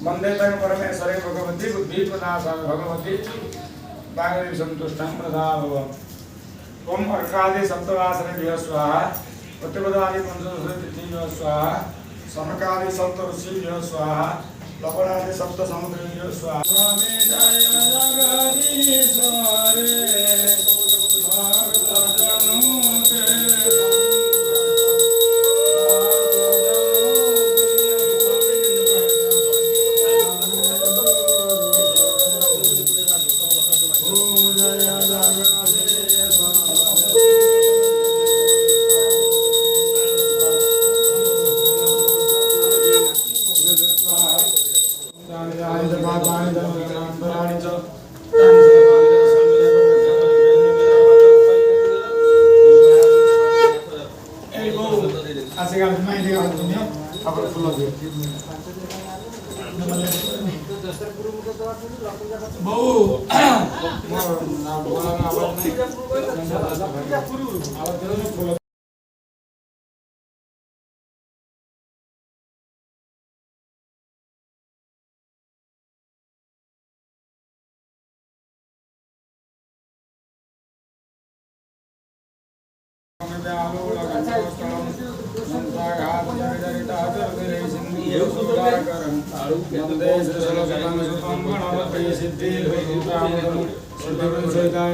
वंदे तं परमेश्वरे भगवती बुद्धिप्रदासां भगवती बांगरी संतुष्टं प्रदाभव। ओम अर्कादि सप्तवासनेभ्यः स्वाहा, प्रतिपदादि पंचदशतिथिभ्यः स्वाहा, समकादि सप्तऋषिभ्यः स्वाहा, लवणादि सप्तसमुद्रेभ्यः स्वाहा। स्वामी जय जगदीश्वरे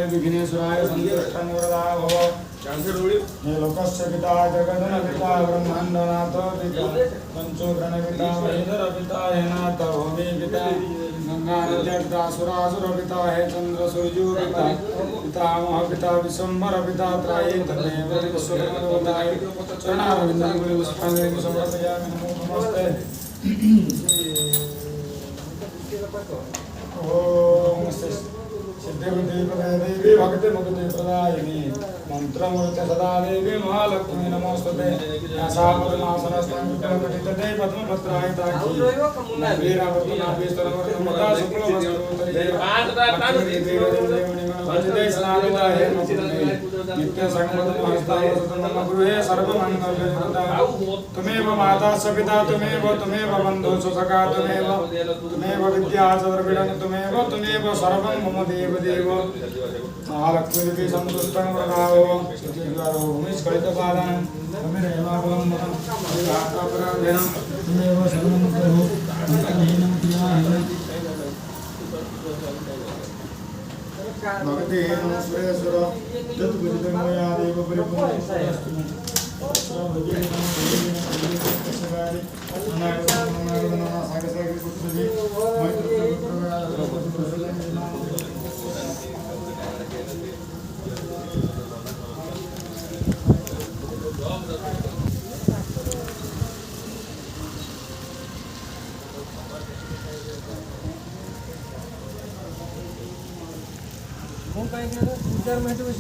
विघ्नेश्वराय संतुष्टं वरदा भव। लोकस्य पिता जगदन पिता ब्रह्मांडनाथ पिता पंचोग्रण पिता महेंद्र पिता हेनाथ भूमि पिता गंगा पिता सुरासुर पिता हे चंद्र सूर्य पिता पितामह पिता विश्वम्भर पिता त्राये तमेव विश्वकर्मवताय चरणारविंदं पुष्पांजलिं समर्पयामि। नमो नमस्ते। ओम सिद्धिबुद्धि देवी भक्ति मुक्ति प्रदायिनी मंत्रमूर्ति सदा देवी महालक्ष्मी नमोस्तुते। यासामदनासनस्तं विकलपठितते पद्मपत्रायताकी वीरावर्तनाभीस्तरवर्तनमता शुक्लवस्त्रोत्तरे भजते स्नापिता हे नित्य संगमतमहस्तावसतं मम गृहे सर्वमङ्गलयुक्ता। त्वमेव माता च पिता त्वमेव बन्धुः च सखा त्वमेव विद्या च द्रविडं त्वमेव सर्वं मम देव महालक्ष्मी संतुष्टं प्रदाभव। भूमिस्खलितपादानं त्वमेवावलम्बनं त्वमेव सर्वं प्रभो हीनं क्रियाहीनं भगते नमस्वेश्वर तत्पुजितं मया देव परिपूर्णस्तु। कौन कहेंगे 4 मिनट में